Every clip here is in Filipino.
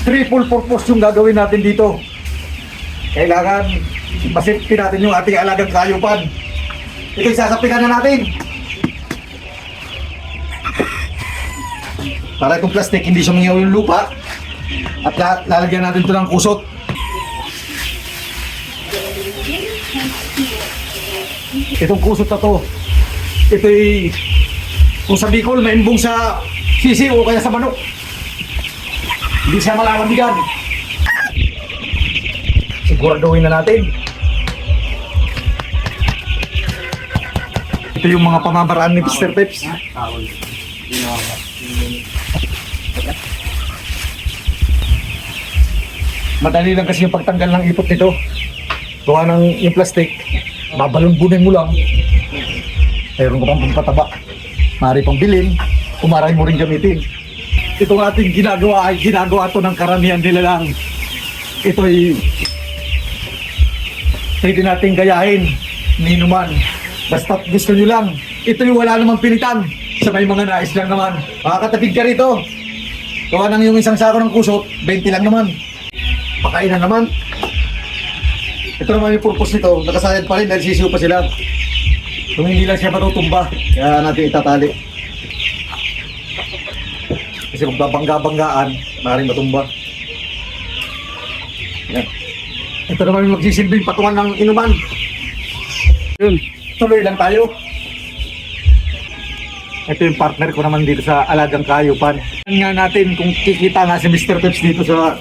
triple purpose yung gagawin natin dito. Kailangan masipin natin yung ating alagang kayupan. Ito isasapikan na natin. Para itong plastic hindi sumingaw yung lupa. At lalagyan natin ito ng kusot. Itong kusot na to, ito'y kung sa Bicol, maimbong sa sisi o kaya sa manok. Hindi siya malalambigan. Siguraduhin na natin. Ito yung mga pamamaraan ni Mr. Peps. Madali lang kasi yung pagtanggal ng ipot nito. Gawa ng yung plastic, babalon-bunin mo lang. Mayroon ka pang pampataba. Maaari pang bilhin, umaray mo rin gamitin. Itong ating ginagawa ay ginagawa to ng karamihan nila lang. Ito'y pwede natin gayahin, ninuman. Basta gusto nyo lang. Ito'y wala namang pilitan. Sa may mga nais lang naman. Makakatapid ka rito. Gawa ng yung isang sako ng kusot, 20 lang naman. Pakainan naman. Ito naman yung purpose nito. Nakasayad pa rin dahil sisiyo pa sila. Kung hindi lang siya matutumba, kaya natin itatali. Kasi magbabangga-banggaan, maaaring matumba. Yan. Ito naman yung magsisilbing patungan ng inuman. Yun, tuloy lang tayo. Ito yung partner ko naman dito sa alagang kayupan. Tingnan nga natin kung kikita nga si Mr. Peps dito sa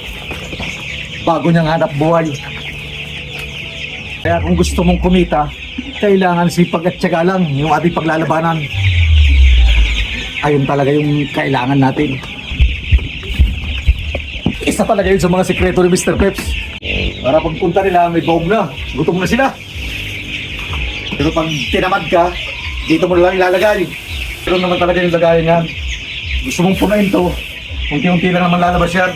bago niyang hanap buhay. Kaya kung gusto mong kumita, kailangan sipag at tiyaga lang yung ating paglalabanan. Ayun talaga yung kailangan natin. Isa talaga yun sa mga sekreto ni Mr. Peps. Para pagpunta nila, may baog na. Gutom na sila. Pero pag tinamad ka, dito mo na lang ilalagay. Pero naman talaga yung lagayan yan. Gusto mong punain to, unti-unti lang naman lalabas yan.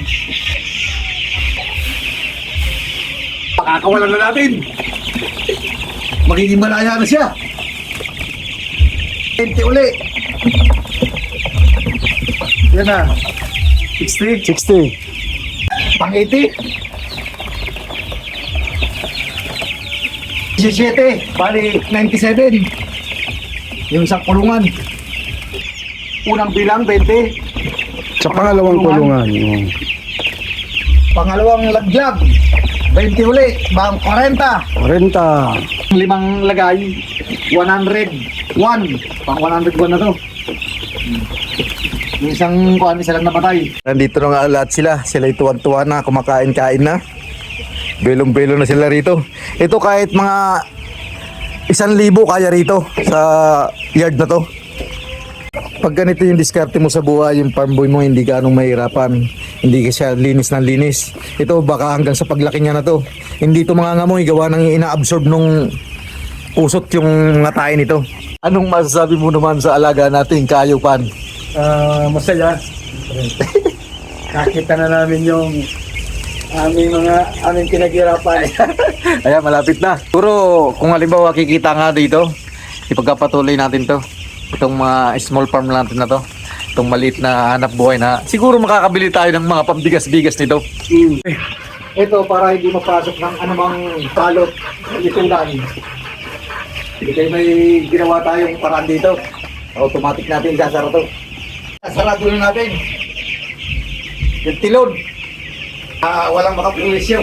Pakakawalan na natin. Magiging malaya na siya. 20 uli. Yan na. 60. 60. Pang 80. 17. Bali 97. Yung isang kulungan. Unang bilang 20. Sa pangalawang kulungan. Pangalawang laglag 20 uli. Bang 40. 40. Limang lagay 101. Pang 101 na to. Yung isang kuhan, isa lang napatay. Nandito na nga lahat sila. Sila tuwan-tuwa na, kumakain-kain na. Belong-belong na sila rito. Ito kahit mga 1,000 kaya rito sa yard na to. Pag ganito yung diskarte mo sa buhay, yung farm boy mo, hindi ka anong mahirapan. Hindi ka siya linis ng linis. Ito baka hanggang sa paglaki niya na to. Hindi ito mga ngamoy, gawa ng ina-absorb nung pusot yung mga tayo nito. Anong masasabi mo naman sa alaga nating kayupan? Masaya. Nakita na namin yung aming pinaghirapan. Ayan, malapit na. Puro, kung halimbawa kikita nga dito, ipagpapatuloy natin to. Itong mga small farm natin na to. Itong maliit na hanap buhay na siguro makakabili tayo ng mga pambigas-bigas nito. Ito para hindi mapasok ng anumang balot itulan. Kasi may ginawa tayong paraan dito. Automatic natin sasara to. Sarado na natin. Yung tilon. Walang makapulisyo.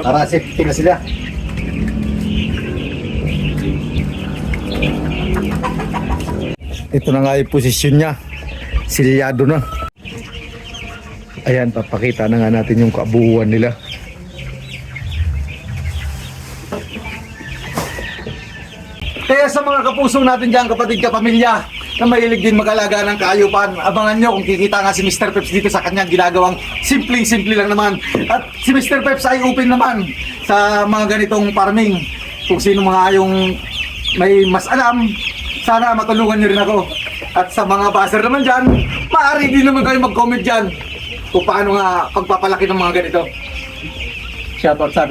Para safety na sila. Ito na nga yung posisyon niya. Silyado na. Ayan, papakita na nga natin yung kabuuan nila. Kaya sa mga kapuso natin dyan, kapatid kapamilya, na mahilig din mag-alaga ng kaayupan, abangan nyo kung kikita nga si Mr. Peps dito sa kanyang ginagawang simpleng-simple lang naman. At si Mr. Peps ay open naman sa mga ganitong farming. Kung sino mga yung may mas alam, sana matulungan nyo rin ako. At sa mga baser naman dyan, maaari din naman kayo mag-comment dyan kung paano nga pagpapalaki ng mga ganito. Shoutout sa